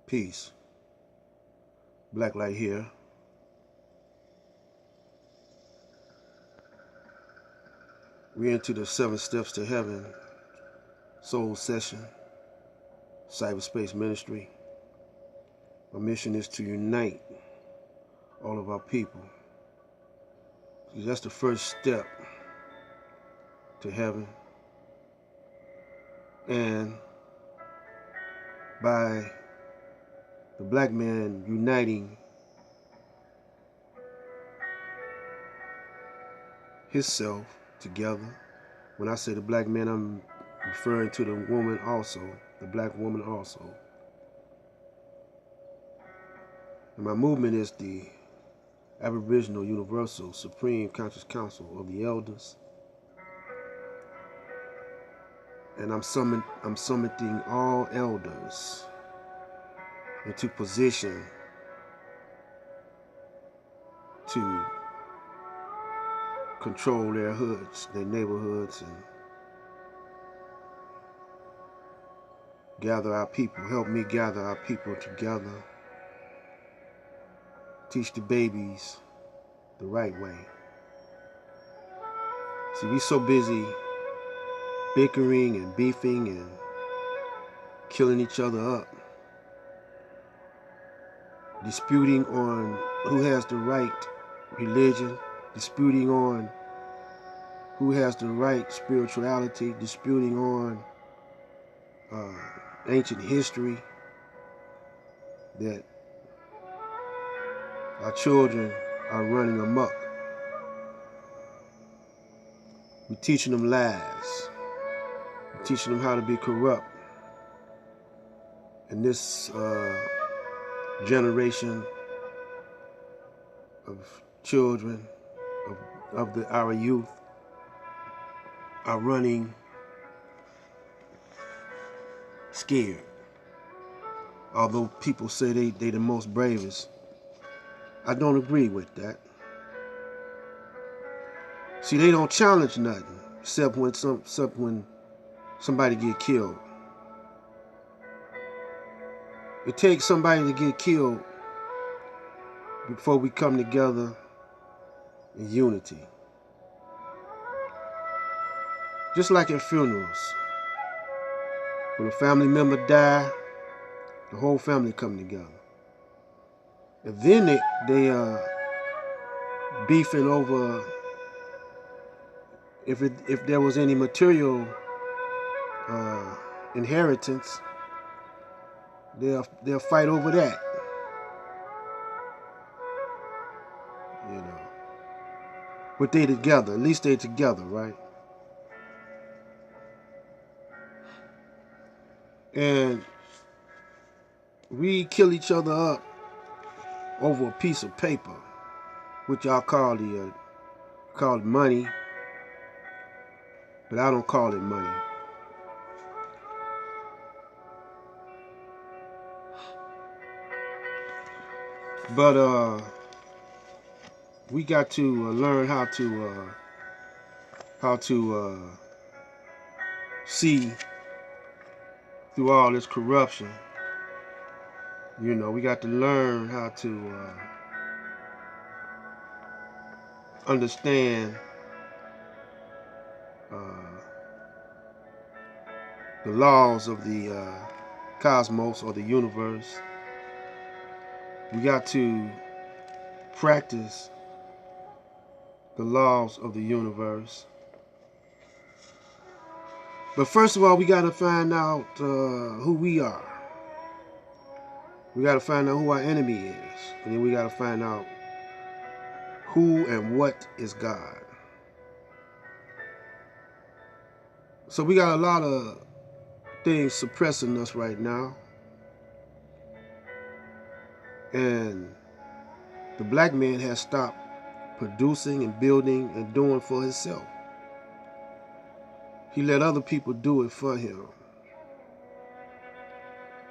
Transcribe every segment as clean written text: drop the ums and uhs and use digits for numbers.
Peace. Black light here. We're into the 7 Steps to Heaven Soul Session, Cyberspace Ministry. Our mission is to unite all of our people. That's the first step to heaven. And by the black man uniting himself together. When I say the black man, I'm referring to the woman also, the black woman also. And my movement is the Aboriginal Universal Supreme Conscious Council of the Elders. And I'm summiting all elders into position to control their hoods, their neighborhoods, and gather our people. Help me gather our people together. Teach the babies the right way. See, we so busy bickering and beefing and killing each other up, disputing on who has the right religion, disputing on who has the right spirituality, disputing on ancient history, that our children are running amok. We're teaching them lies. We're teaching them how to be corrupt. And this generation of children, of our youth, are running scared. Although people say they the most bravest, I don't agree with that. See, they don't challenge nothing except when somebody get killed. It takes somebody to get killed before we come together in unity. Just like at funerals. When a family member die, the whole family come together. And then they beefing over if there was any material inheritance, they'll fight over that. You know. But they together, at least they together, right? And we kill each other up over a piece of paper, which y'all call it money, but I don't call it money. But we got to learn how to see through all this corruption. You know, we got to learn how to understand the laws of the Kosmos or the universe. We got to practice the laws of the universe. But first of all, we got to find out who we are. We got to find out who our enemy is. And then we got to find out who and what is God. So we got a lot of things suppressing us right now. And the black man has stopped producing and building and doing for himself. He let other people do it for him.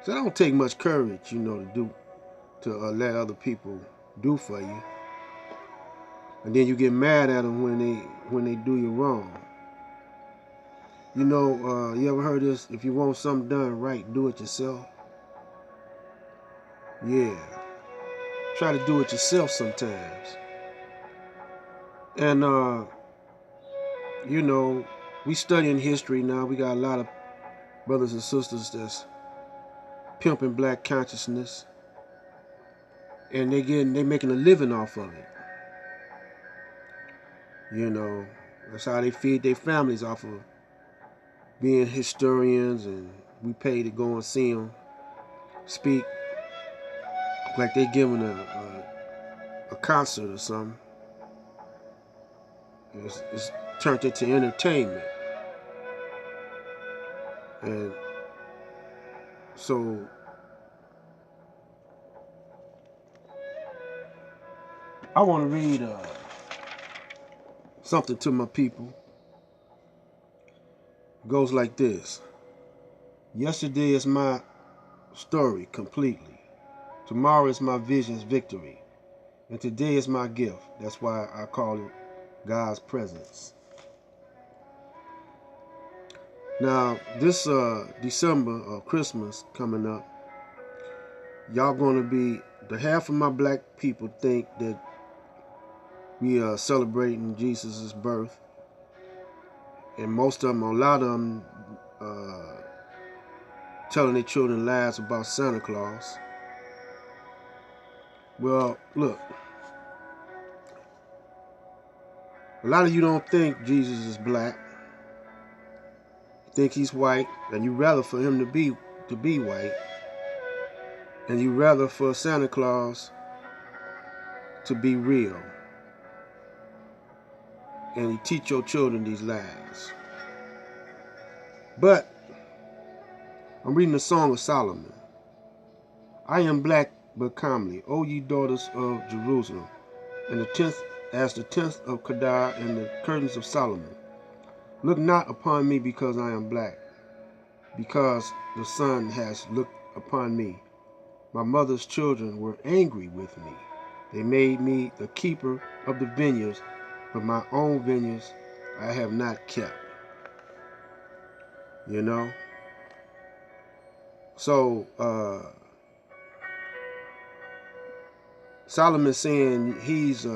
So that don't take much courage, you know, to let other people do for you. And then you get mad at them when they do you wrong. You know, you ever heard this? If you want something done right, do it yourself. Yeah. Try to do it yourself sometimes. And you know, we studying history now. We got a lot of brothers and sisters that's pimping black consciousness, and they making a living off of it. You know, that's how they feed their families, off of being historians, and we pay to go and see them speak like they giving a concert or something. It's turned into entertainment, and so I want to read something to my people. It goes like this: Yesterday is my story completely. Tomorrow is my vision's victory. And today is my gift. That's why I call it God's presence. Now, this December or Christmas coming up, y'all gonna be, the half of my black people think that we are celebrating Jesus' birth. And most of them, a lot of them, telling their children lies about Santa Claus. Well, look, a lot of you don't think Jesus is black. You think he's white, and you rather for him to be white, and you rather for Santa Claus to be real. And you teach your children these lies. But I'm reading the Song of Solomon. I am black but comely, O ye daughters of Jerusalem, and the 10th of Kedar and the curtains of Solomon. Look not upon me because I am black, because the sun has looked upon me. My mother's children were angry with me. They made me the keeper of the vineyards, but my own vineyards I have not kept. You know? So, Solomon's saying he's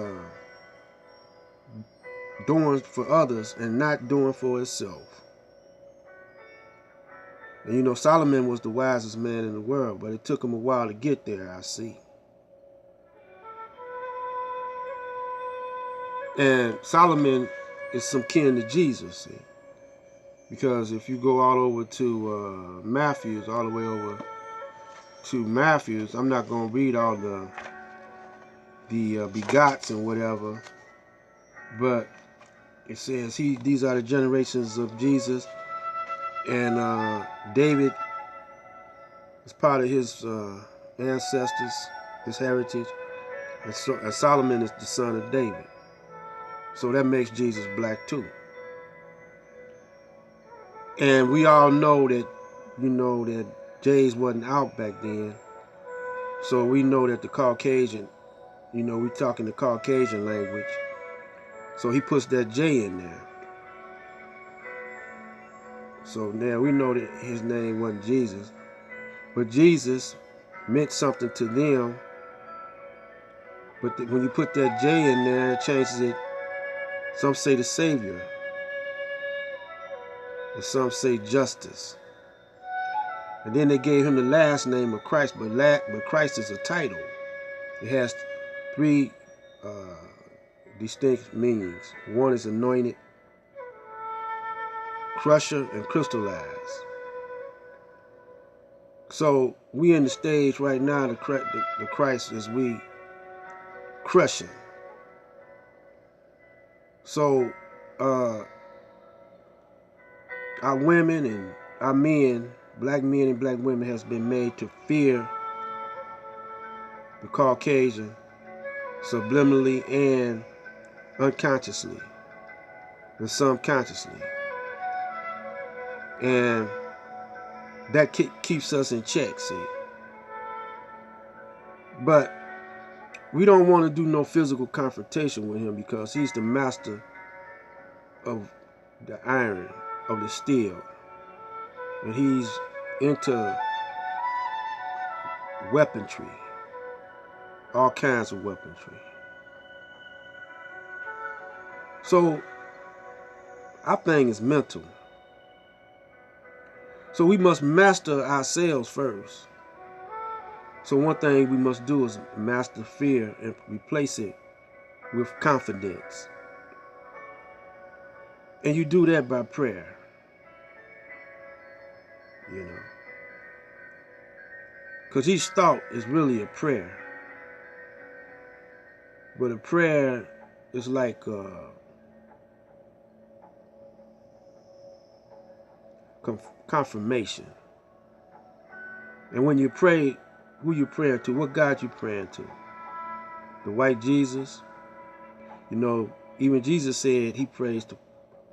doing for others and not doing for himself. And you know, Solomon was the wisest man in the world, but it took him a while to get there, I see. And Solomon is some kin to Jesus, see? Because if you go all over to Matthews, all the way over to Matthews, I'm not going to read all the begots and whatever, but it says these are the generations of Jesus, and David is part of his ancestors, his heritage, and Solomon is the son of David. So that makes Jesus black too. And we all know that, you know, that J's wasn't out back then. So we know that the Caucasian, you know, we talking the Caucasian language. So he puts that J in there. So now we know that his name wasn't Jesus. But Jesus meant something to them. But when you put that J in there, it changes it. Some say the Savior. And some say justice. And then they gave him the last name of Christ. But Christ is a title. It has three distinct meanings. One is anointed, crusher, and crystallized. So we in the stage right now, the Christ is we crushing. So our women and our men, black men and black women, has been made to fear the Caucasian subliminally and unconsciously, and some consciously. And that keeps us in check, see. But we don't want to do no physical confrontation with him because he's the master of the iron, of the steel. And he's into weaponry. all kinds of weaponry. So our thing is mental. So we must master ourselves first. So one thing we must do is master fear and replace it with confidence. And you do that by prayer. You know. Because each thought is really a prayer. But a prayer is like confirmation. And when you pray, who you praying to? What God you praying to? The white Jesus? You know, even Jesus said he prays to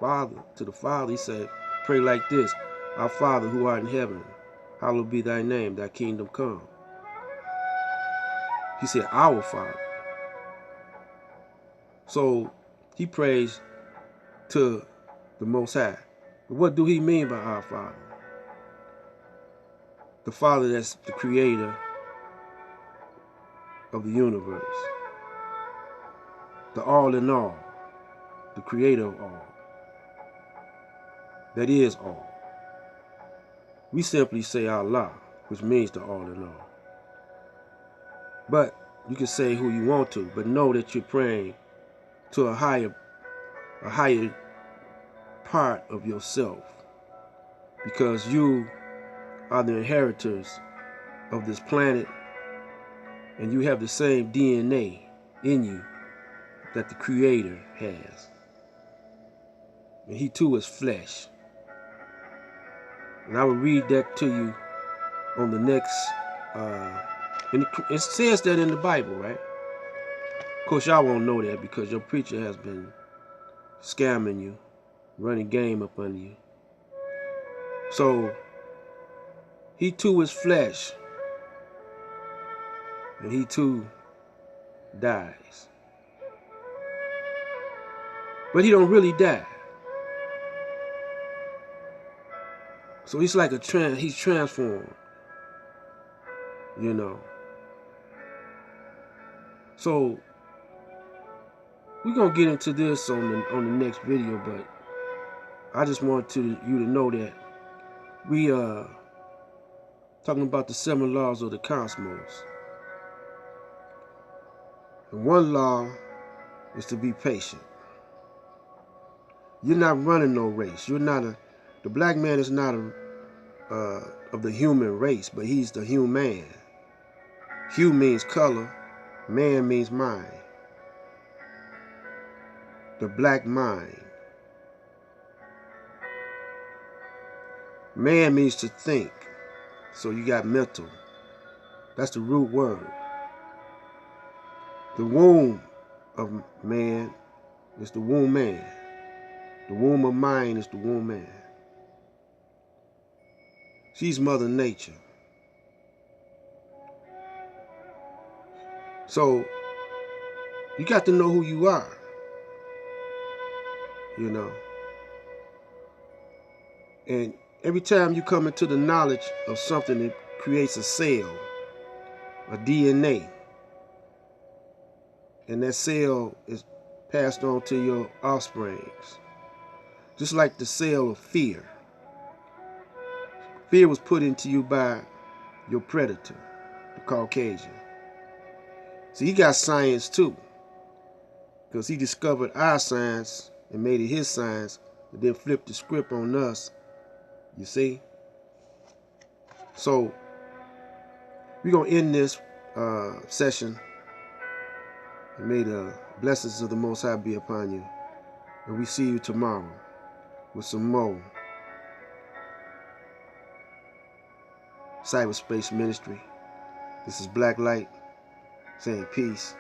the Father. He said, pray like this: Our Father who art in heaven, hallowed be thy name, thy kingdom come. He said, our Father. So he prays to the Most High. But what do he mean by our Father? The Father that's the creator of the universe. The all in all. The creator of all. That is all. We simply say Allah, which means the all in all. But you can say who you want to, but know that you're praying to a higher part of yourself, because you are the inheritors of this planet, and you have the same DNA in you that the Creator has. And he too is flesh. And I will read that to you on the next, and it says that in the Bible, right? Of course, y'all won't know that because your preacher has been scamming you, running game up under you. So, he too is flesh, and he too dies. But he don't really die. So he's like he's transformed, you know. So we're gonna get into this on the next video, but I just want you to know that we talking about the 7 laws of the Kosmos. And one law is to be patient. You're not running no race. You're not the black man is not of the human race, but he's the human. Hue means color, man means mind. The black mind. Man means to think. So you got mental. That's the root word. The womb of man is the womb man. The womb of mind is the womb man. She's Mother Nature. So you got to know who you are. You know. And every time you come into the knowledge of something, it creates a cell, a DNA. And that cell is passed on to your offsprings. Just like the cell of fear. Fear was put into you by your predator, the Caucasian. So he got science too. Because he discovered our science and made it his science, and then flipped the script on us. You see? So we're going to end this session. And may the blessings of the Most High be upon you. And we see you tomorrow with some more Cyberspace Ministry. This is Black Light saying peace.